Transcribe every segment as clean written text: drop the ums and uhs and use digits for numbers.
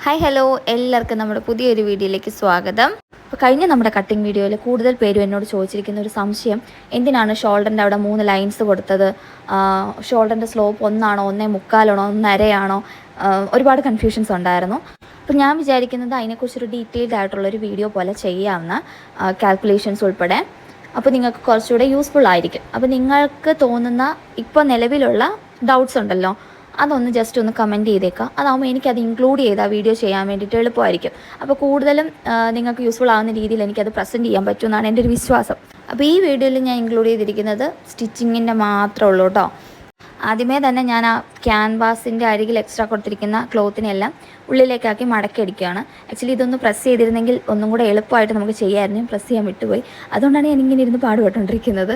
Hi hello, എല്ലാവർക്കും നമ്മുടെ പുതിയൊരു വീഡിയോയിലേക്ക് സ്വാഗതം. അപ്പോൾ കഴിഞ്ഞ നമ്മുടെ കട്ടിങ് വീഡിയോയിൽ കൂടുതൽ പേരും എന്നോട് ചോദിച്ചിരിക്കുന്ന ഒരു സംശയം, എന്തിനാണ് ഷോൾഡറിൻ്റെ അവിടെ 3 ലൈൻസ് കൊടുത്തത്, ഷോൾഡറിൻ്റെ സ്ലോപ്പ് 1 1.25 1.5 ഒരുപാട് കൺഫ്യൂഷൻസ് ഉണ്ടായിരുന്നു. അപ്പോൾ ഞാൻ വിചാരിക്കുന്നത് അതിനെക്കുറിച്ചൊരു ഡീറ്റെയിൽഡ് ആയിട്ടുള്ളൊരു വീഡിയോ പോലെ ചെയ്യാവുന്ന, കാൽക്കുലേഷൻസ് ഉൾപ്പെടെ. അപ്പോൾ നിങ്ങൾക്ക് കുറച്ചുകൂടെ യൂസ്ഫുൾ ആയിരിക്കും. അപ്പോൾ നിങ്ങൾക്ക് തോന്നുന്ന ഇപ്പോൾ നിലവിലുള്ള ഡൗട്ട്സ് ഉണ്ടല്ലോ, അതൊന്ന് ജസ്റ്റ് ഒന്ന് കമൻറ്റ് ചെയ്തേക്കാം. അതാകുമ്പോൾ എനിക്കത് ഇൻക്ലൂഡ് ചെയ്ത് ആ വീഡിയോ ചെയ്യാൻ വേണ്ടിയിട്ട് എളുപ്പമായിരിക്കും. അപ്പോൾ കൂടുതലും നിങ്ങൾക്ക് യൂസ്ഫുൾ ആവുന്ന രീതിയിൽ എനിക്കത് പ്രസൻറ്റ് ചെയ്യാൻ പറ്റുമെന്നാണ് എൻ്റെ ഒരു വിശ്വാസം. അപ്പോൾ ഈ വീഡിയോയിൽ ഞാൻ ഇൻക്ലൂഡ് ചെയ്തിരിക്കുന്നത് സ്റ്റിച്ചിങ്ങിൻ്റെ മാത്രമേ ഉള്ളൂ കേട്ടോ. ആദ്യമേ തന്നെ ഞാൻ ആ ക്യാൻവാസിൻ്റെ അരികിൽ എക്സ്ട്രാ കൊടുത്തിരിക്കുന്ന ക്ലോത്തിനെല്ലാം ഉള്ളിലേക്കാക്കി മടക്കി അടിക്കുകയാണ്. ആക്ച്വലി ഇതൊന്ന് പ്രസ് ചെയ്തിരുന്നെങ്കിൽ ഒന്നും കൂടെ എളുപ്പമായിട്ട് നമുക്ക് ചെയ്യാമായിരുന്നു. പ്രസ് ചെയ്യാൻ വിട്ടുപോയി. അതുകൊണ്ടാണ് ഞാൻ ഇങ്ങനെ ഇരുന്ന് പാടുപെട്ടുകൊണ്ടിരിക്കുന്നത്.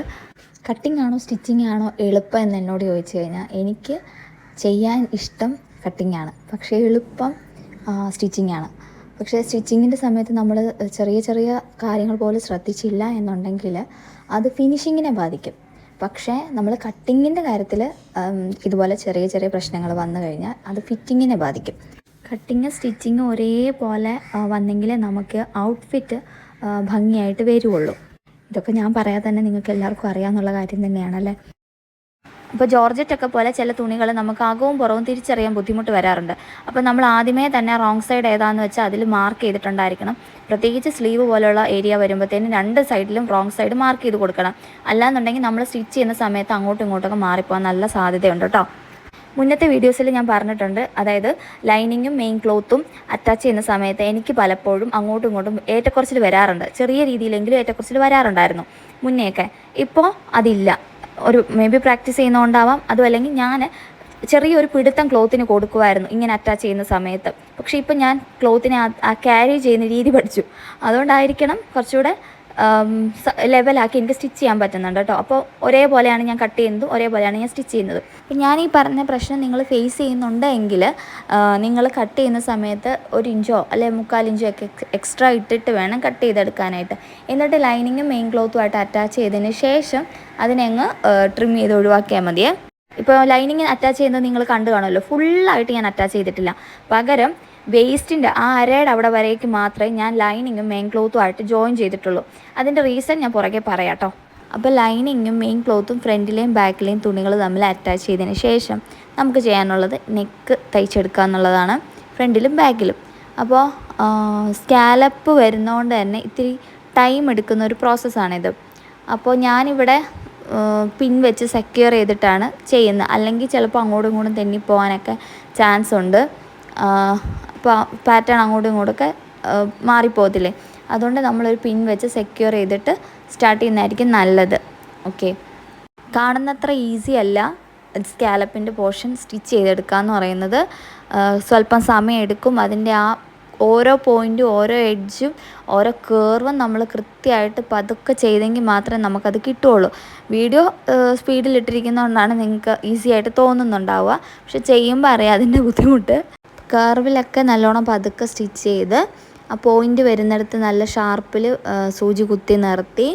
കട്ടിംഗ് ആണോ സ്റ്റിച്ചിങ് ആണോ എളുപ്പം എന്ന് എന്നോട് ചോദിച്ചു കഴിഞ്ഞാൽ എനിക്ക് ചെയ്യാൻ ഇഷ്ടം കട്ടിംഗ് ആണ്, പക്ഷേ എളുപ്പം സ്റ്റിച്ചിങ് ആണ്. പക്ഷേ സ്റ്റിച്ചിങ്ങിൻ്റെ സമയത്ത് നമ്മൾ ചെറിയ ചെറിയ കാര്യങ്ങൾ പോലും ശ്രദ്ധിച്ചില്ല എന്നുണ്ടെങ്കിൽ അത് ഫിനിഷിങ്ങിനെ ബാധിക്കും. പക്ഷേ നമ്മൾ കട്ടിങ്ങിൻ്റെ കാര്യത്തിൽ ഇതുപോലെ ചെറിയ ചെറിയ പ്രശ്നങ്ങൾ വന്നു കഴിഞ്ഞാൽ അത് ഫിറ്റിങ്ങിനെ ബാധിക്കും. കട്ടിങ് സ്റ്റിച്ചിങ് ഒരേപോലെ വന്നെങ്കിലേ നമുക്ക് ഔട്ട്ഫിറ്റ് ഭംഗിയായിട്ട് വരുള്ളൂ. ഇതൊക്കെ ഞാൻ പറയാതെ തന്നെ നിങ്ങൾക്ക് എല്ലാവർക്കും അറിയാമെന്നുള്ള കാര്യം തന്നെയാണല്ലേ. ഇപ്പോൾ ജോർജറ്റൊക്കെ പോലെ ചില തുണികൾ നമുക്ക് അകവും പുറവും തിരിച്ചറിയാൻ ബുദ്ധിമുട്ട് വരാറുണ്ട്. അപ്പോൾ നമ്മൾ ആദ്യമേ തന്നെ റോങ് സൈഡ് ഏതാണെന്ന് വെച്ചാൽ അതിൽ മാർക്ക് ചെയ്തിട്ടുണ്ടായിരിക്കണം. പ്രത്യേകിച്ച് സ്ലീവ് പോലുള്ള ഏരിയ വരുമ്പോഴത്തേനും 2 സൈഡിലും റോങ് സൈഡ് മാർക്ക് ചെയ്ത് കൊടുക്കണം. അല്ലാന്നുണ്ടെങ്കിൽ നമ്മൾ സ്റ്റിച്ച് ചെയ്യുന്ന സമയത്ത് അങ്ങോട്ടും ഇങ്ങോട്ടൊക്കെ മാറിപ്പോകാൻ നല്ല സാധ്യതയുണ്ട് കേട്ടോ. മുന്നത്തെ വീഡിയോസിൽ ഞാൻ പറഞ്ഞിട്ടുണ്ട്, അതായത് ലൈനിങ്ങും മെയിൻ ക്ലോത്തും അറ്റാച്ച് ചെയ്യുന്ന സമയത്ത് എനിക്ക് പലപ്പോഴും അങ്ങോട്ടും ഇങ്ങോട്ടും ഏറ്റക്കുറച്ചിൽ വരാറുണ്ട്. ചെറിയ രീതിയിലെങ്കിലും ഏറ്റക്കുറച്ചിൽ വരാറുണ്ടായിരുന്നു മുന്നേയൊക്കെ. ഇപ്പോൾ അതില്ല. ഒരു മേ ബി പ്രാക്ടീസ് ചെയ്യുന്നതുകൊണ്ടാവാം, അതും അല്ലെങ്കിൽ ഞാൻ ചെറിയൊരു പിടുത്തം ക്ലോത്തിന് കൊടുക്കുമായിരുന്നു ഇങ്ങനെ അറ്റാച്ച് ചെയ്യുന്ന സമയത്ത്. പക്ഷേ ഇപ്പം ഞാൻ ക്ലോത്തിനെ ക്യാരി ചെയ്യുന്ന രീതി പഠിച്ചു. അതുകൊണ്ടായിരിക്കണം കുറച്ചുകൂടെ ലെവലാക്കി എനിക്ക് സ്റ്റിച്ച് ചെയ്യാൻ പറ്റുന്നുണ്ട് കേട്ടോ. അപ്പോൾ ഒരേപോലെയാണ് ഞാൻ കട്ട് ചെയ്യുന്നതും ഒരേപോലെയാണ് ഞാൻ സ്റ്റിച്ച് ചെയ്യുന്നത്. അപ്പം ഞാൻ ഈ പറഞ്ഞ പ്രശ്നം നിങ്ങൾ ഫേസ് ചെയ്യുന്നുണ്ടെങ്കിൽ നിങ്ങൾ കട്ട് ചെയ്യുന്ന സമയത്ത് 1 ഇഞ്ചോ അല്ലെങ്കിൽ 3/4 ഇഞ്ചോ ഒക്കെ എക്സ്ട്രാ ഇട്ടിട്ട് വേണം കട്ട് ചെയ്തെടുക്കാനായിട്ട്. എന്നിട്ട് ലൈനിങ്ങും മെയിൻ ക്ലോത്തുമായിട്ട് അറ്റാച്ച് ചെയ്തതിന് ശേഷം അതിനെ അങ്ങ് ട്രിം ചെയ്ത് ഒഴിവാക്കിയാൽ മതിയേ. ഇപ്പോൾ ലൈനിങ് അറ്റാച്ച് ചെയ്യുന്നത് നിങ്ങൾ കണ്ടു കാണുമല്ലോ, ഫുള്ളായിട്ട് ഞാൻ അറ്റാച്ച് ചെയ്തിട്ടില്ല. പകരം വേസ്റ്റിൻ്റെ ആ അരയുടെ അവിടെ വരേക്ക് മാത്രമേ ഞാൻ ലൈനിങ്ങും മെയിൻ ക്ലോത്തുമായിട്ട് ജോയിൻ ചെയ്തിട്ടുള്ളൂ. അതിൻ്റെ റീസൺ ഞാൻ പുറകെ പറയാം കേട്ടോ. അപ്പോൾ ലൈനിങ്ങും മെയിൻ ക്ലോത്തും ഫ്രണ്ടിലെയും ബാക്കിലെയും തുണികൾ തമ്മിൽ അറ്റാച്ച് ചെയ്തതിന് ശേഷം നമുക്ക് ചെയ്യാനുള്ളത് നെക്ക് തയ്ച്ചെടുക്കുക എന്നുള്ളതാണ്, ഫ്രണ്ടിലും ബാക്കിലും. അപ്പോൾ സ്കാലപ്പ് വരുന്നതുകൊണ്ട് തന്നെ ഇത്തിരി ടൈം എടുക്കുന്ന ഒരു പ്രോസസ്സാണിത്. അപ്പോൾ ഞാനിവിടെ പിൻ വെച്ച് സെക്യൂർ ചെയ്തിട്ടാണ് ചെയ്യുന്നത്. അല്ലെങ്കിൽ ചിലപ്പോൾ അങ്ങോട്ടും ഇങ്ങോട്ടും തെന്നിപ്പോകാനൊക്കെ ചാൻസ് ഉണ്ട്. അപ്പോൾ പാറ്റേൺ അങ്ങോട്ടും ഇങ്ങോട്ടൊക്കെ മാറിപ്പോകത്തില്ലേ. അതുകൊണ്ട് നമ്മളൊരു പിൻ വെച്ച് സെക്യൂർ ചെയ്തിട്ട് സ്റ്റാർട്ട് ചെയ്യുന്നതായിരിക്കും നല്ലത്. ഓക്കെ, കാണുന്നത്ര ഈസി അല്ല സ്കാലപ്പിൻ്റെ പോർഷൻ സ്റ്റിച്ച് ചെയ്തെടുക്കുക എന്ന് പറയുന്നത്. സ്വല്പം സമയം എടുക്കും. അതിൻ്റെ ആ ഓരോ പോയിൻറ്റും ഓരോ എഡ്ജും ഓരോ കേർവും നമ്മൾ കൃത്യമായിട്ട് പതുക്കെ ചെയ്തെങ്കിൽ മാത്രമേ നമുക്കത് കിട്ടുകയുള്ളൂ. വീഡിയോ സ്പീഡിലിട്ടിരിക്കുന്നതുകൊണ്ടാണ് നിങ്ങൾക്ക് ഈസി ആയിട്ട് തോന്നുന്നുണ്ടാവുക, പക്ഷെ ചെയ്യുമ്പോൾ അറിയാം അതിൻ്റെ ബുദ്ധിമുട്ട്. കർവിലൊക്കെ നല്ലോണം പതുക്കെ സ്റ്റിച്ച് ചെയ്ത് ആ പോയിൻ്റ് വരുന്നിടത്ത് നല്ല ഷാർപ്പിൽ സൂചി കുത്തി നിർത്തി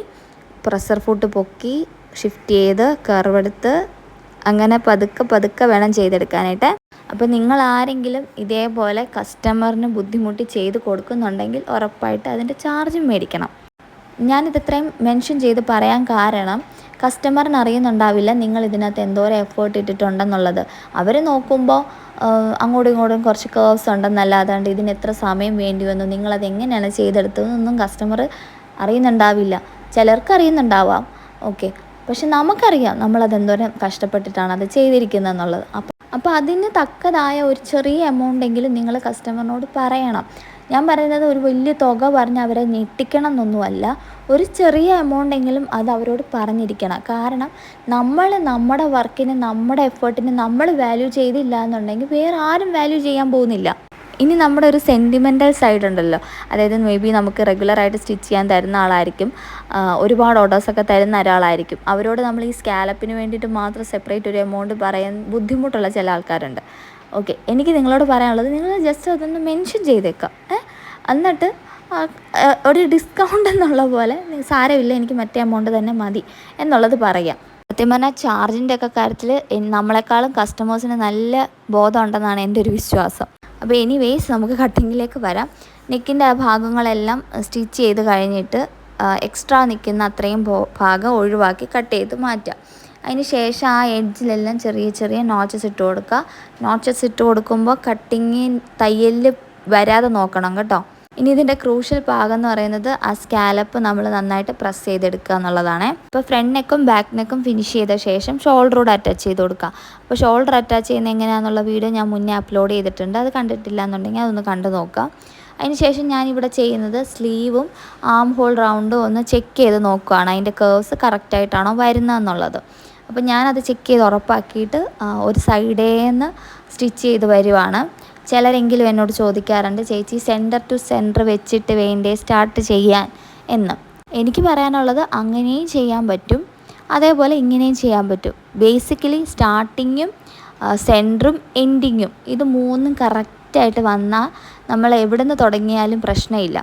പ്രഷർ ഫുട്ട് പൊക്കി ഷിഫ്റ്റ് ചെയ്ത് കർവെടുത്ത് അങ്ങനെ പതുക്കെ പതുക്കെ വേണം ചെയ്തെടുക്കാനായിട്ട്. അപ്പോൾ നിങ്ങൾ ആരെങ്കിലും ഇതേപോലെ കസ്റ്റമറിന് ബുദ്ധിമുട്ടി ചെയ്ത് കൊടുക്കുന്നുണ്ടെങ്കിൽ ഉറപ്പായിട്ട് അതിൻ്റെ ചാർജും മേടിക്കണം. ഞാനിത് ഇത്രയും മെൻഷൻ ചെയ്ത് പറയാൻ കാരണം കസ്റ്റമറിന് അറിയുന്നുണ്ടാവില്ല നിങ്ങൾ ഇതിനകത്ത് എന്തോരം എഫേർട്ട് ഇട്ടിട്ടുണ്ടെന്നുള്ളത്. അവർ നോക്കുമ്പോൾ അങ്ങോട്ടും ഇങ്ങോട്ടും കുറച്ച് കേർവ്സ് ഉണ്ടെന്നല്ലാതാണ്ട് ഇതിന് എത്ര സമയം വേണ്ടി വന്നു, നിങ്ങളത് എങ്ങനെയാണ് ചെയ്തെടുത്തതെന്നൊന്നും കസ്റ്റമർ അറിയുന്നുണ്ടാവില്ല. ചിലർക്ക് അറിയുന്നുണ്ടാവാം, ഓക്കെ, പക്ഷെ നമുക്കറിയാം നമ്മളതെന്തോരം കഷ്ടപ്പെട്ടിട്ടാണ് അത് ചെയ്തിരിക്കുന്നത് എന്നുള്ളത്. അപ്പോൾ അതിന് തക്കതായ ഒരു ചെറിയ എമൗണ്ടെങ്കിലും നിങ്ങൾ കസ്റ്റമറിനോട് പറയണം. ഞാൻ പറയുന്നത് ഒരു വലിയ തുക പറഞ്ഞ് അവരെ ഞെട്ടിക്കണം എന്നൊന്നുമല്ല, ഒരു ചെറിയ എമൗണ്ടെങ്കിലും അത് അവരോട് പറഞ്ഞിരിക്കണം. കാരണം നമ്മൾ നമ്മുടെ വർക്കിന് നമ്മുടെ എഫേർട്ടിന് നമ്മൾ വാല്യൂ ചെയ്തില്ല എന്നുണ്ടെങ്കിൽ വേറെ ആരും വാല്യൂ ചെയ്യാൻ പോകുന്നില്ല. ഇനി നമ്മുടെ ഒരു സെൻറ്റിമെൻ്റൽ സൈഡ് ഉണ്ടല്ലോ, അതായത് മേ ബി നമുക്ക് റെഗുലറായിട്ട് സ്റ്റിച്ച് ചെയ്യാൻ തരുന്ന ആളായിരിക്കും, ഒരുപാട് ഓർഡേഴ്സൊക്കെ തരുന്ന ഒരാളായിരിക്കും. അവരോട് നമ്മൾ ഈ സ്കാലപ്പിന് വേണ്ടിയിട്ട് മാത്രം സെപ്പറേറ്റ് ഒരു എമൗണ്ട് പറയാൻ ബുദ്ധിമുട്ടുള്ള ചില ആൾക്കാരുണ്ട്. ഓക്കെ, എനിക്ക് നിങ്ങളോട് പറയാനുള്ളത്, നിങ്ങൾ ജസ്റ്റ് അതൊന്ന് മെൻഷൻ ചെയ്തേക്കാം. എന്നിട്ട് ഒരു ഡിസ്കൗണ്ട് എന്നുള്ള പോലെ സാരമില്ല എനിക്ക് മറ്റേ എമൗണ്ട് തന്നെ മതി എന്നുള്ളത് പറയാം. സത്യം പറഞ്ഞാൽ ചാർജിൻ്റെ ഒക്കെ കാര്യത്തിൽ നമ്മളെക്കാളും കസ്റ്റമേഴ്സിന് നല്ല ബോധം ഉണ്ടെന്നാണ് എൻ്റെ ഒരു വിശ്വാസം. അപ്പോൾ എനിവേയ്സ് നമുക്ക് കട്ടിങ്ങിലേക്ക് വരാം. നെക്കിൻ്റെ ആ ഭാഗങ്ങളെല്ലാം സ്റ്റിച്ച് ചെയ്ത് കഴിഞ്ഞിട്ട് എക്സ്ട്രാ നിൽക്കുന്ന അത്രയും ഭാഗം ഒഴിവാക്കി കട്ട് ചെയ്ത് മാറ്റാം. അതിന് ശേഷം ആ എഡ്ജിലെല്ലാം ചെറിയ ചെറിയ നോച്ചസ് ഇട്ട് കൊടുക്കുക. നോച്ചസ് ഇട്ട് കൊടുക്കുമ്പോൾ കട്ടിങ് തയ്യലിൽ വരാതെ നോക്കണം കേട്ടോ. ഇനി ഇതിൻ്റെ ക്രൂഷ്യൽ ഭാഗം എന്ന് പറയുന്നത് ആ സ്കാലപ്പ് നമ്മൾ നന്നായിട്ട് പ്രസ് ചെയ്തെടുക്കുക എന്നുള്ളതാണ്. ഇപ്പോൾ ഫ്രണ്ട് നെക്കും ബാക്ക് നെക്കും ഫിനിഷ് ചെയ്ത ശേഷം ഷോൾഡറോട് അറ്റാച്ച് ചെയ്ത് കൊടുക്കുക. അപ്പോൾ ഷോൾഡർ അറ്റാച്ച് ചെയ്യുന്നത് എങ്ങനെയാണെന്നുള്ള വീഡിയോ ഞാൻ മുന്നേ അപ്ലോഡ് ചെയ്തിട്ടുണ്ട്. അത് കണ്ടിട്ടില്ല എന്നുണ്ടെങ്കിൽ അതൊന്ന് കണ്ടു നോക്കുക. അതിനുശേഷം ഞാനിവിടെ ചെയ്യുന്നത് സ്ലീവും ആം ഹോൾ റൗണ്ടും ഒന്ന് ചെക്ക് ചെയ്ത് നോക്കുകയാണ്, അതിൻ്റെ കേർവ്സ് കറക്റ്റായിട്ടാണോ വരുന്നതെന്നുള്ളത്. അപ്പോൾ ഞാനത് ചെക്ക് ചെയ്ത് ഉറപ്പാക്കിയിട്ട് ഒരു സൈഡേന്ന് സ്റ്റിച്ച് ചെയ്ത് വരുവാണ്. ചിലരെങ്കിലും എന്നോട് ചോദിക്കാറുണ്ട്, ചേച്ചി സെൻറ്റർ ടു സെൻറ്റർ വെച്ചിട്ട് വേണ്ടേ സ്റ്റാർട്ട് ചെയ്യാൻ എന്ന്. എനിക്ക് പറയാനുള്ളത് അങ്ങനെയും ചെയ്യാൻ പറ്റും, അതേപോലെ ഇങ്ങനെയും ചെയ്യാൻ പറ്റും. ബേസിക്കലി സ്റ്റാർട്ടിങ്ങും സെൻറ്ററും എൻഡിങ്ങും ഇത് മൂന്നും കറക്റ്റായിട്ട് വന്നാൽ നമ്മൾ എവിടെ നിന്ന് തുടങ്ങിയാലും പ്രശ്നമില്ല.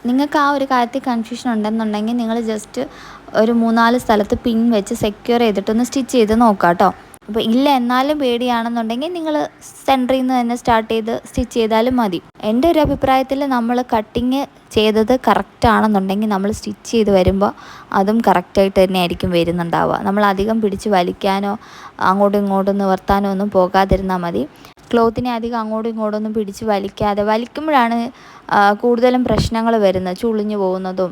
നിങ്ങൾക്ക് ആ ഒരു കാര്യത്തിൽ കൺഫ്യൂഷൻ ഉണ്ടെന്നുണ്ടെങ്കിൽ നിങ്ങൾ ജസ്റ്റ് ഒരു 3-4 സ്ഥലത്ത് പിൻ വെച്ച് സെക്യൂർ ചെയ്തിട്ടൊന്ന് സ്റ്റിച്ച് ചെയ്ത് നോക്കാം കേട്ടോ. അപ്പോൾ ഇല്ല എന്നാലും പേടിയാണെന്നുണ്ടെങ്കിൽ നിങ്ങൾ സെൻറ്ററിൽ നിന്ന് തന്നെ സ്റ്റാർട്ട് ചെയ്ത് സ്റ്റിച്ച് ചെയ്താലും മതി. എൻ്റെ ഒരു അഭിപ്രായത്തിൽ നമ്മൾ കട്ടിങ് ചെയ്തത് കറക്റ്റ് ആണെന്നുണ്ടെങ്കിൽ നമ്മൾ സ്റ്റിച്ച് ചെയ്ത് വരുമ്പോൾ അതും കറക്റ്റായിട്ട് തന്നെ ആയിരിക്കും വരുന്നുണ്ടാവുക. നമ്മൾ അധികം പിടിച്ച് വലിക്കാനോ അങ്ങോട്ടും ഇങ്ങോട്ടും നിവർത്താനോ ഒന്നും പോകാതിരുന്നാൽ മതി. ക്ലോത്തിനെ അധികം അങ്ങോട്ടും ഇങ്ങോട്ടും ഒന്നും പിടിച്ച് വലിക്കുമ്പോഴാണ് കൂടുതലും പ്രശ്നങ്ങൾ വരുന്നത്, ചുളിഞ്ഞു പോകുന്നതും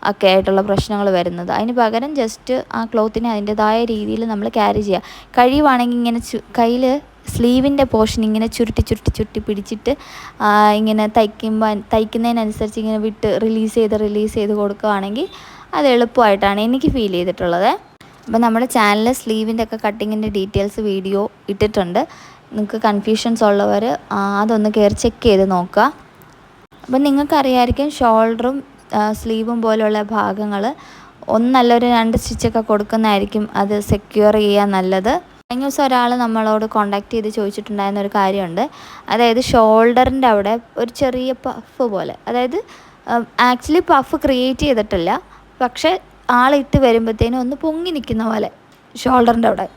ഒക്കെ ആയിട്ടുള്ള പ്രശ്നങ്ങൾ വരുന്നത്. അതിന് പകരം ജസ്റ്റ് ആ ക്ലോത്തിനെ അതിൻ്റെതായ രീതിയിൽ നമ്മൾ ക്യാരി ചെയ്യുക. കഴിയുവാണെങ്കിൽ ഇങ്ങനെ കയ്യിൽ സ്ലീവിൻ്റെ പോർഷൻ ഇങ്ങനെ ചുരുട്ടി പിടിച്ചിട്ട് ഇങ്ങനെ തയ്ക്കുന്നതിനനുസരിച്ച് ഇങ്ങനെ വിട്ട് റിലീസ് ചെയ്ത് കൊടുക്കുകയാണെങ്കിൽ അത് എളുപ്പമായിട്ടാണ് എനിക്ക് ഫീൽ ചെയ്തിട്ടുള്ളത്. അപ്പോൾ നമ്മുടെ ചാനലിൽ സ്ലീവിൻ്റെ ഒക്കെ കട്ടിങ്ങിൻ്റെ ഡീറ്റെയിൽസ് വീഡിയോ ഇട്ടിട്ടുണ്ട്. നിങ്ങൾക്ക് കൺഫ്യൂഷൻസ് ഉള്ളവർ അതൊന്ന് കയറി ചെക്ക് ചെയ്ത് നോക്കുക. അപ്പം നിങ്ങൾക്കറിയാമായിരിക്കും ഷോൾഡറും സ്ലീവും പോലുള്ള ഭാഗങ്ങൾ ഒന്നല്ല ഒരു 2 സ്റ്റിച്ചൊക്കെ കൊടുക്കുന്നതായിരിക്കും അത് സെക്യൂർ ചെയ്യാൻ നല്ലത്. കഴിഞ്ഞ ദിവസം ഒരാൾ നമ്മളോട് കോണ്ടാക്ട് ചെയ്ത് ചോദിച്ചിട്ടുണ്ടായിരുന്ന ഒരു കാര്യമുണ്ട്. അതായത് ഷോൾഡറിൻ്റെ അവിടെ ഒരു ചെറിയ പഫ് പോലെ, അതായത് ആക്ച്വലി പഫ് ക്രിയേറ്റ് ചെയ്തിട്ടില്ല, പക്ഷേ ആളിട്ട് വരുമ്പോഴത്തേനും ഒന്ന് പൊങ്ങി നിൽക്കുന്ന പോലെ ഷോൾഡറിൻ്റെ അവിടെ.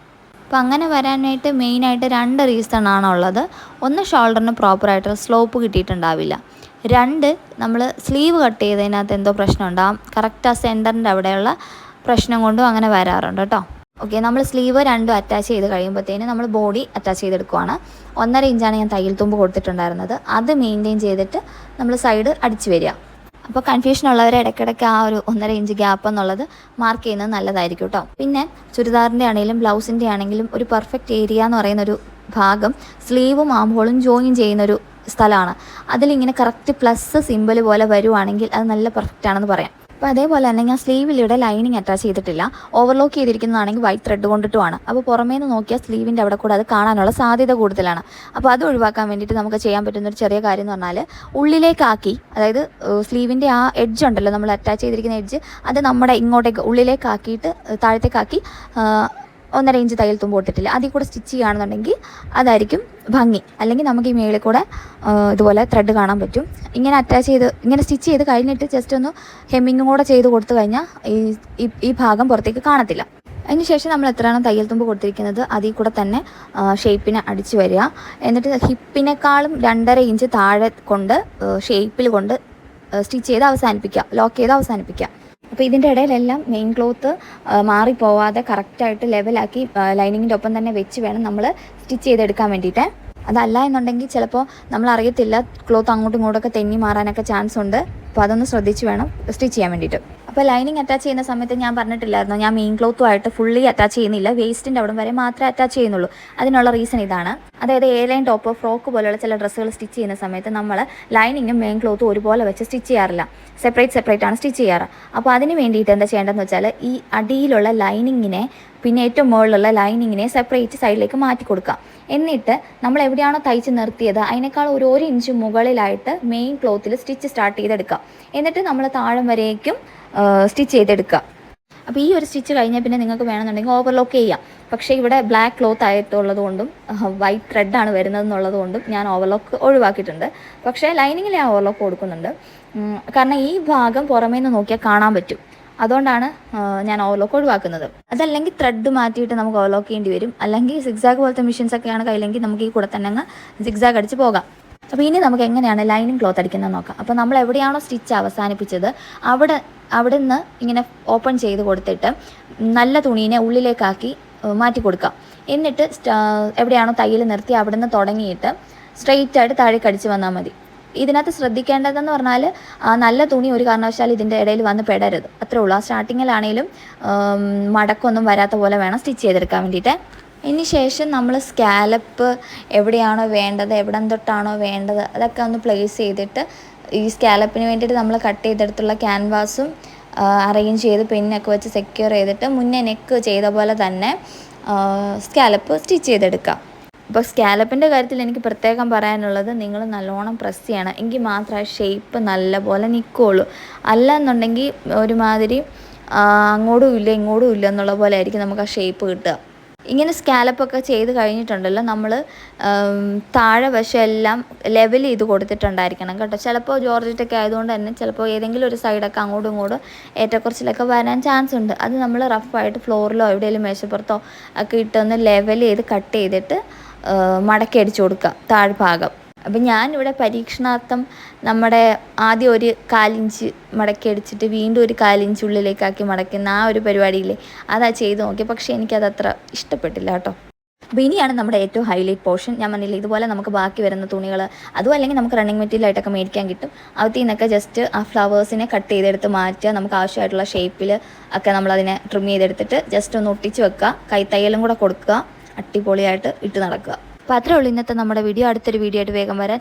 അപ്പോൾ അങ്ങനെ വരാനായിട്ട് മെയിനായിട്ട് 2 റീസണാണുള്ളത്. ഒന്ന്, ഷോൾഡറിന് പ്രോപ്പറായിട്ട് സ്ലോപ്പ് കിട്ടിയിട്ടുണ്ടാവില്ല. 2, നമ്മൾ സ്ലീവ് കട്ട് ചെയ്തതിനകത്ത് എന്തോ പ്രശ്നം ഉണ്ടാകും. കറക്റ്റ് ആ സെൻറ്ററിൻ്റെ അവിടെയുള്ള പ്രശ്നം കൊണ്ടും അങ്ങനെ വരാറുണ്ട് കേട്ടോ. ഓക്കെ, നമ്മൾ സ്ലീവ് 2 അറ്റാച്ച് ചെയ്ത് കഴിയുമ്പോഴത്തേന് നമ്മൾ ബോഡി അറ്റാച്ച് ചെയ്തെടുക്കുവാണ്. 1.5 ഇഞ്ചാണ് ഞാൻ തയ്യൽ തുമ്പ് കൊടുത്തിട്ടുണ്ടായിരുന്നത്. അത് മെയിൻറ്റെയിൻ ചെയ്തിട്ട് നമ്മൾ സൈഡ് അടിച്ച് വരിക. അപ്പോൾ കൺഫ്യൂഷൻ ഉള്ളവർ ഇടയ്ക്കിടയ്ക്ക് ആ ഒരു 1.5 ഇഞ്ച് ഗ്യാപ്പ് എന്നുള്ളത് മാർക്ക് ചെയ്യുന്നത് നല്ലതായിരിക്കും കേട്ടോ. പിന്നെ ചുരിദാറിൻ്റെ ആണെങ്കിലും ബ്ലൗസിൻ്റെ ആണെങ്കിലും ഒരു പെർഫെക്റ്റ് ഏരിയ എന്ന് പറയുന്നൊരു ഭാഗം സ്ലീവും ആം ഹോളും ജോയിൻ ചെയ്യുന്നൊരു സ്ഥലമാണ്. അതിലിങ്ങനെ കറക്റ്റ് പ്ലസ് സിമ്പിൾ പോലെ വരുവാണെങ്കിൽ അത് നല്ല പെർഫെക്റ്റ് ആണെന്ന് പറയാം. അപ്പോൾ അതേപോലെ തന്നെ ഞാൻ സ്ലീവിലൂടെ ലൈനിങ് അറ്റാച്ച് ചെയ്തിട്ടില്ല. ഓവർലോക്ക് ചെയ്തിരിക്കുന്നതാണെങ്കിൽ വൈറ്റ് ത്രെഡ് കൊണ്ടിട്ടുമാണ്. അപ്പോൾ പുറമേ നിന്ന് നോക്കിയാൽ സ്ലീവിൻ്റെ അവിടെ കൂടെ അത് കാണാനുള്ള സാധ്യത കൂടുതലാണ്. അപ്പോൾ അത് ഒഴിവാക്കാൻ വേണ്ടിയിട്ട് നമുക്ക് ചെയ്യാൻ പറ്റുന്നൊരു ചെറിയ കാര്യം എന്ന് പറഞ്ഞാൽ ഉള്ളിലേക്കാക്കി, അതായത് സ്ലീവിൻ്റെ ആ എഡ്ജ് ഉണ്ടല്ലോ, നമ്മൾ അറ്റാച്ച് ചെയ്തിരിക്കുന്ന എഡ്ജ്, അത് നമ്മുടെ ഇങ്ങോട്ടേക്ക് ഉള്ളിലേക്കാക്കിയിട്ട് താഴത്തേക്കാക്കി 1.5 ഇഞ്ച് തയ്യൽ തുമ്പ് കൊടുത്തിട്ടില്ല, അതിൽ കൂടെ സ്റ്റിച്ച് ചെയ്യുകയാണെന്നുണ്ടെങ്കിൽ അതായിരിക്കും ഭംഗി. അല്ലെങ്കിൽ നമുക്ക് ഈ മേളിൽ കൂടെ ഇതുപോലെ ത്രെഡ് കാണാൻ പറ്റും. ഇങ്ങനെ അറ്റാച്ച് ചെയ്ത് ഇങ്ങനെ സ്റ്റിച്ച് ചെയ്ത് കഴിഞ്ഞിട്ട് ജസ്റ്റ് ഒന്ന് ഹെമ്മിങ്ങും കൂടെ ചെയ്ത് കൊടുത്തു കഴിഞ്ഞാൽ ഈ ഭാഗം പുറത്തേക്ക് കാണത്തില്ല. അതിനുശേഷം നമ്മൾ എത്രയാണ് തയ്യൽ തുമ്പ് കൊടുത്തിരിക്കുന്നത് അതിൽ കൂടെ തന്നെ ഷേപ്പിനെ അടിച്ച് വരിക. എന്നിട്ട് ഹിപ്പിനേക്കാളും 2.5 ഇഞ്ച് താഴെ കൊണ്ട് ഷേപ്പിൽ കൊണ്ട് സ്റ്റിച്ച് ചെയ്ത് അവസാനിപ്പിക്കുക, ലോക്ക് ചെയ്ത് അവസാനിപ്പിക്കുക. അപ്പോൾ ഇതിൻ്റെ ഇടയിലെല്ലാം മെയിൻ ക്ലോത്ത് മാറിപ്പോവാതെ കറക്റ്റായിട്ട് ലെവലാക്കി ലൈനിങ്ങിൻ്റെ ഒപ്പം തന്നെ വെച്ച് വേണം നമ്മൾ സ്റ്റിച്ച് ചെയ്തെടുക്കാൻ വേണ്ടിയിട്ട്. അതല്ല എന്നുണ്ടെങ്കിൽ ചിലപ്പോൾ നമ്മൾ അറിയത്തില്ല, ക്ലോത്ത് അങ്ങോട്ടും ഇങ്ങോട്ടൊക്കെ തെന്നി മാറാനൊക്കെ ചാൻസ് ഉണ്ട്. അപ്പോൾ അതൊന്ന് ശ്രദ്ധിച്ച് വേണം സ്റ്റിച്ച് ചെയ്യാൻ വേണ്ടിയിട്ട്. അപ്പോൾ ലൈനിങ് അറ്റാച്ച് ചെയ്യുന്ന സമയത്ത് ഞാൻ പറഞ്ഞിട്ടില്ലായിരുന്നു, ഞാൻ മെയിൻ ക്ലോത്തുമായിട്ട് ഫുള്ളി അറ്റാച്ച് ചെയ്യുന്നില്ല, വേസ്റ്റിൻ്റെ അവിടെ വരെ മാത്രമേ അറ്റാച്ച് ചെയ്യുന്നുള്ളൂ. അതിനുള്ള റീസൺ ഇതാണ്. അതായത് എയർലൈൻ ടോപ്പ്, ഫ്രോക്ക് പോലെയുള്ള ചില ഡ്രസ്സുകൾ സ്റ്റിച്ച് ചെയ്യുന്ന സമയത്ത് നമ്മൾ ലൈനിങ്ങും മെയിൻ ക്ലോത്തും ഒരുപോലെ വെച്ച് സ്റ്റിച്ച് ചെയ്യാറില്ല, സെപ്പറേറ്റ് ആണ് സ്റ്റിച്ച് ചെയ്യാറ്. അപ്പോൾ അതിന് വേണ്ടിയിട്ട് എന്താ ചെയ്യേണ്ടതെന്ന് വെച്ചാൽ ഈ അടിയിലുള്ള ലൈനിങ്ങിനെ പിന്നെ ഏറ്റവും മുകളിലുള്ള ലൈനിങ്ങിനെ സെപ്പറേറ്റ് സൈഡിലേക്ക് മാറ്റി കൊടുക്കാം. എന്നിട്ട് നമ്മൾ എവിടെയാണോ തയ്ച്ച് നിർത്തിയത് അതിനേക്കാൾ ഒരു 1 ഇഞ്ച് മുകളിലായിട്ട് മെയിൻ ക്ലോത്തിൽ സ്റ്റിച്ച് സ്റ്റാർട്ട് ചെയ്തെടുക്കാം. എന്നിട്ട് നമ്മൾ താഴം വരേക്കും സ്റ്റിച്ച് ചെയ്തെടുക്കുക. അപ്പോൾ ഈ ഒരു സ്റ്റിച്ച് കഴിഞ്ഞാൽ പിന്നെ നിങ്ങൾക്ക് വേണമെന്നുണ്ടെങ്കിൽ ഓവർലോക്ക് ചെയ്യാം. പക്ഷേ ഇവിടെ ബ്ലാക്ക് ക്ലോത്ത് ആയിട്ടുള്ളത് കൊണ്ടും വൈറ്റ് ത്രെഡാണ് വരുന്നതെന്നുള്ളത് കൊണ്ടും ഞാൻ ഓവർലോക്ക് ഒഴിവാക്കിയിട്ടുണ്ട്. പക്ഷേ ലൈനിങ്ങിൽ ഞാൻ ഓവർലോക്ക് കൊടുക്കുന്നുണ്ട്. കാരണം ഈ ഭാഗം പുറമേ നിന്ന് നോക്കിയാൽ കാണാൻ പറ്റും. അതുകൊണ്ടാണ് ഞാൻ ഓവർലോക്ക് ഒഴിവാക്കുന്നത്. അതല്ലെങ്കിൽ ത്രെഡ് മാറ്റിയിട്ട് നമുക്ക് ഓവർലോക്ക് ചെയ്യേണ്ടി വരും. അല്ലെങ്കിൽ സിക്സാഗ് പോലത്തെ മെഷീൻസ് ഒക്കെയാണ് കയ്യിലെങ്കിൽ നമുക്ക് ഈ കൂടെ തന്നെ അങ്ങ് സിക്സാഗ് അടിച്ച് പോകാം. അപ്പോൾ ഇനി നമുക്ക് എങ്ങനെയാണ് ലൈനിങ് ക്ലോത്ത് അടിക്കുന്നത് നോക്കാം. അപ്പോൾ നമ്മൾ എവിടെയാണോ സ്റ്റിച്ച് അവസാനിപ്പിച്ചത് അവിടെ നിന്ന് ഇങ്ങനെ ഓപ്പൺ ചെയ്ത് കൊടുത്തിട്ട് നല്ല തുണീനെ ഉള്ളിലേക്കാക്കി മാറ്റി കൊടുക്കാം. എന്നിട്ട് എവിടെയാണോ തയ്യൽ നിർത്തി അവിടെ നിന്ന് തുടങ്ങിയിട്ട് സ്ട്രെയിറ്റ് ആയിട്ട് താഴേക്ക് അടിച്ച് വന്നാൽ മതി. ഇതിനകത്ത് ശ്രദ്ധിക്കേണ്ടതെന്ന് പറഞ്ഞാൽ നല്ല തുണി ഒരു കാരണവശാലും ഇതിൻ്റെ ഇടയിൽ വന്ന് പെടരുത്, അത്രേ ഉള്ളൂ. ആ സ്റ്റാർട്ടിങ്ങിലാണെങ്കിലും മടക്കൊന്നും വരാത്ത പോലെ വേണം സ്റ്റിച്ച് ചെയ്തെടുക്കാൻ വേണ്ടിയിട്ട്. ഇനി ശേഷം നമ്മൾ സ്കാലപ്പ് എവിടെയാണോ വേണ്ടത്, എവിടം തൊട്ടാണോ വേണ്ടത് അതൊക്കെ ഒന്ന് പ്ലേസ് ചെയ്തിട്ട് ഈ സ്കാലപ്പിന് വേണ്ടിയിട്ട് നമ്മൾ കട്ട് ചെയ്തെടുത്തുള്ള ക്യാൻവാസും അറേഞ്ച് ചെയ്ത് പിന്നൊക്കെ വെച്ച് സെക്യൂർ ചെയ്തിട്ട് മുന്നേ നെക്ക് ചെയ്ത പോലെ തന്നെ സ്കാലപ്പ് സ്റ്റിച്ച് ചെയ്തെടുക്കാം. അപ്പോൾ സ്കാലപ്പിൻ്റെ കാര്യത്തിൽ എനിക്ക് പ്രത്യേകം പറയാനുള്ളത്, നിങ്ങൾ നല്ലോണം പ്രസ് ചെയ്യണം, എങ്കിൽ മാത്രമേ ഷേപ്പ് നല്ലപോലെ നിൽക്കുകയുള്ളൂ. അല്ലെന്നുണ്ടെങ്കിൽ ഒരുമാതിരി അങ്ങോട്ടും ഇല്ല ഇങ്ങോട്ടും ഇല്ല എന്നുള്ള പോലെ ആയിരിക്കും നമുക്ക് ആ ഷേപ്പ് കിട്ടുക. ഇങ്ങനെ സ്കാലപ്പൊക്കെ ചെയ്ത് കഴിഞ്ഞിട്ടുണ്ടല്ലോ, നമ്മൾ താഴെ വശം എല്ലാം ലെവൽ ചെയ്ത് കൊടുത്തിട്ടുണ്ടായിരിക്കണം കേട്ടോ. ചിലപ്പോൾ ജോർജറ്റൊക്കെ ആയതുകൊണ്ട് തന്നെ ചിലപ്പോൾ ഏതെങ്കിലും ഒരു സൈഡൊക്കെ അങ്ങോട്ടും ഇങ്ങോട്ടും ഏറ്റക്കുറച്ചിലൊക്കെ വരാൻ ചാൻസ് ഉണ്ട്. അത് നമ്മൾ റഫായിട്ട് ഫ്ലോറിലോ എവിടെയെങ്കിലും മേശപ്പുറത്തോ ഒക്കെ ഇട്ടൊന്ന് ലെവൽ ചെയ്ത് കട്ട് ചെയ്തിട്ട് മടക്കി അടിച്ചു കൊടുക്കുക താഴ്ഭാഗം. അപ്പം ഞാനിവിടെ പരീക്ഷണാർത്ഥം നമ്മുടെ ആദ്യം ഒരു 1/4 ഇഞ്ച് മടക്കി അടിച്ചിട്ട് വീണ്ടും ഒരു 1/4 ഇഞ്ച് ഉള്ളിലേക്കാക്കി മടക്കുന്ന ആ ഒരു പരിപാടിയില്ലേ, അതാ ചെയ്ത് നോക്കി. പക്ഷേ എനിക്കതത്ര ഇഷ്ടപ്പെട്ടില്ല കേട്ടോ. അപ്പോൾ ഇനിയാണ് നമ്മുടെ ഏറ്റവും ഹൈലൈറ്റ് പോർഷൻ. ഞാൻ പറഞ്ഞില്ല, ഇതുപോലെ നമുക്ക് ബാക്കി വരുന്ന തുണികൾ അതും അല്ലെങ്കിൽ നമുക്ക് റണ്ണിങ് മെറ്റീരിയലായിട്ടൊക്കെ മേടിക്കാൻ കിട്ടും. അതിൽ നിന്നൊക്കെ ജസ്റ്റ് ആ ഫ്ലവേഴ്സിനെ കട്ട് ചെയ്തെടുത്ത് മാറ്റുക. നമുക്ക് ആവശ്യമായിട്ടുള്ള ഷേപ്പിൽ ഒക്കെ നമ്മളതിനെ ട്രിം ചെയ്തെടുത്തിട്ട് ജസ്റ്റ് ഒന്ന് ഒട്ടിച്ച് വെക്കുക. കൈത്തയ്യലും കൂടെ കൊടുക്കുക. അടിപൊളിയായിട്ട് ഇട്ട് നടക്കുക. അപ്പോൾ അത്രേ ഉള്ളൂ ഇന്നത്തെ നമ്മുടെ വീഡിയോ. അടുത്തൊരു വീഡിയോ ആയിട്ട് വേഗം വരാം.